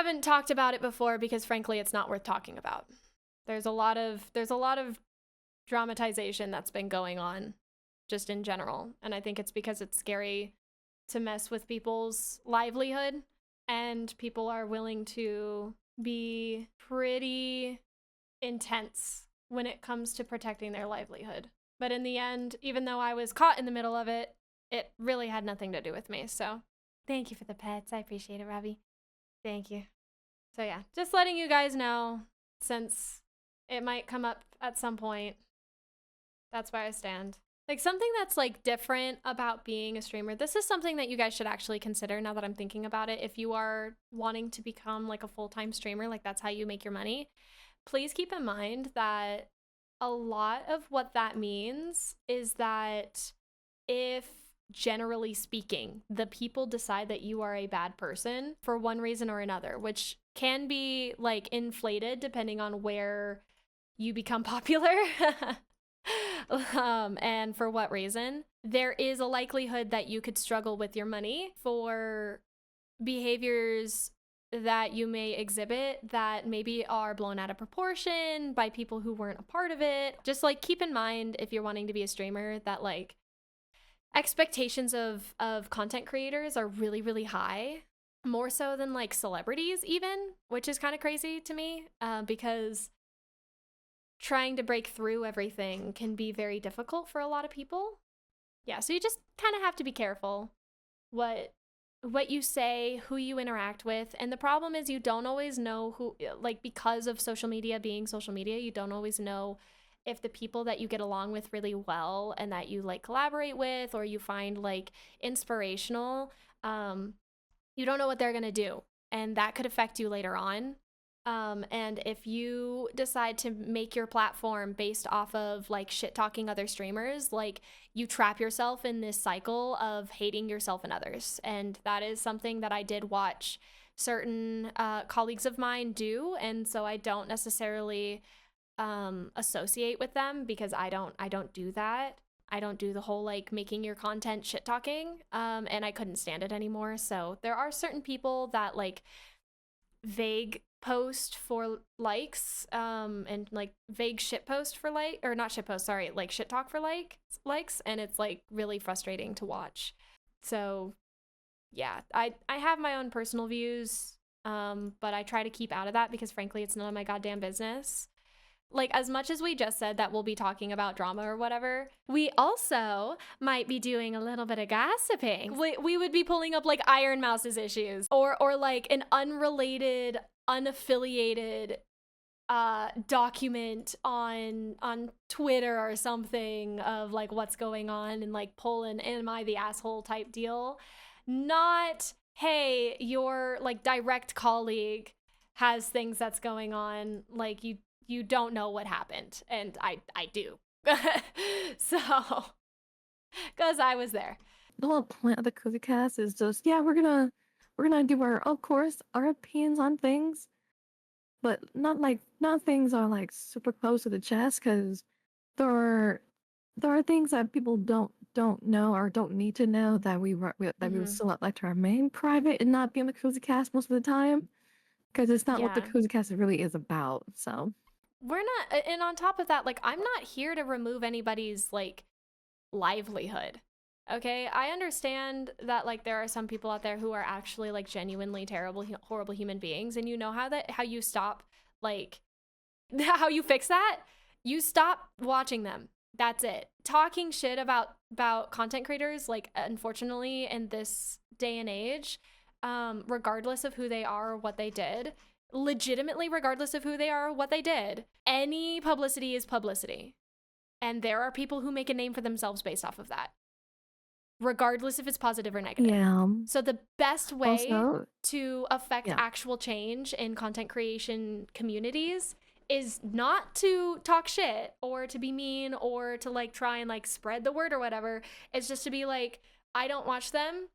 haven't talked about it before because frankly it's not worth talking about. There's a lot of dramatization that's been going on just in general, and I think it's because it's scary to mess with people's livelihood, and people are willing to be pretty intense when it comes to protecting their livelihood. But in the end, even though I was caught in the middle of it, it really had nothing to do with me. So thank you for the pets. I appreciate it, Robbie. Thank you. So yeah, just letting you guys know, since it might come up at some point, that's where I stand. Like, something that's like different about being a streamer, this is something that you guys should actually consider now that I'm thinking about it. If you are wanting to become like a full-time streamer, like that's how you make your money, please keep in mind that a lot of what that means is that if, generally speaking, the people decide that you are a bad person for one reason or another, which can be like inflated depending on where you become popular and for what reason, there is a likelihood that you could struggle with your money for behaviors that you may exhibit that maybe are blown out of proportion by people who weren't a part of it. Just like keep in mind, if you're wanting to be a streamer, that like expectations of content creators are really, really high, more so than like celebrities even, which is kind of crazy to me, because trying to break through everything can be very difficult for a lot of people. Yeah, so you just kind of have to be careful what you say, who you interact with. And the problem is you don't always know who, like, because of social media being social media, you don't always know if the people that you get along with really well and that you like collaborate with or you find like inspirational, you don't know what they're gonna do, and that could affect you later on. And if you decide to make your platform based off of like shit talking other streamers, like you trap yourself in this cycle of hating yourself and others. And that is something that I did watch certain colleagues of mine do, and so I don't necessarily associate with them because I don't do that. I don't do the whole like making your content shit talking, and I couldn't stand it anymore. So there are certain people that like vague post for likes, and like vague shit post for like, or not shit post, sorry, like shit talk for likes, and it's like really frustrating to watch. So yeah, I have my own personal views, but I try to keep out of that because frankly it's none of my goddamn business. Like, as much as we just said that we'll be talking about drama or whatever, we also might be doing a little bit of gossiping. We would be pulling up like Iron Mouse's issues or like an unrelated, unaffiliated document on Twitter or something of like what's going on and like pull an am I the asshole type deal. Not, hey, your like direct colleague has things that's going on, like you don't know what happened, and I do. So, because I was there. The whole point of the CozyCast is just, yeah, we're gonna do our, of course, our opinions on things, but not things are like super close to the chest, because there are things that people don't know or don't need to know that we would still like to remain private and not be on the CozyCast most of the time, because it's not what the CozyCast really is about. So we're not, and on top of that, like, I'm not here to remove anybody's like livelihood. Okay, I understand that like there are some people out there who are actually like genuinely terrible, horrible human beings, and you know how you stop, like, how you fix that? You stop watching them. That's it. Talking shit about content creators, like, unfortunately in this day and age, regardless of who they are or what they did, legitimately regardless of who they are or what they did, any publicity is publicity. And there are people who make a name for themselves based off of that, regardless if it's positive or negative. yeah. So the best way Also, to affect actual change in content creation communities is not to talk shit or to be mean or to like try and like spread the word or whatever. It's just to be like, I don't watch them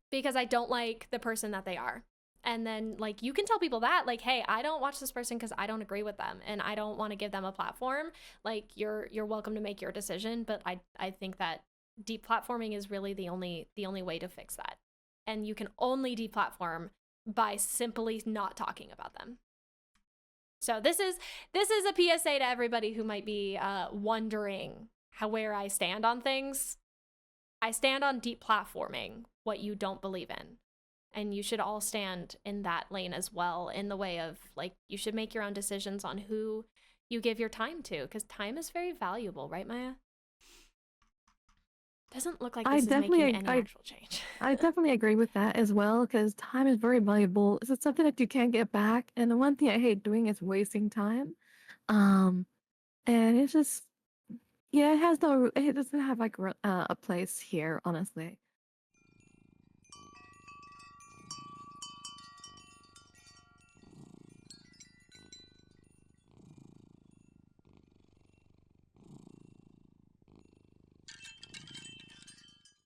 because I don't like the person that they are. And then like you can tell people that, like, hey, I don't watch this person because I don't agree with them and I don't want to give them a platform. Like, you're welcome to make your decision, but I think that deplatforming is really the only way to fix that. And you can only deplatform by simply not talking about them. So this is a PSA to everybody who might be wondering where I stand on things. I stand on deplatforming what you don't believe in. And you should all stand in that lane as well, in the way of, like, you should make your own decisions on who you give your time to, because time is very valuable, right, Maya? Doesn't look like this is making any actual change. I definitely agree with that as well, because time is very valuable. It's something that you can't get back, and the one thing I hate doing is wasting time. Um, and it's just, yeah, it doesn't have like a place here, honestly.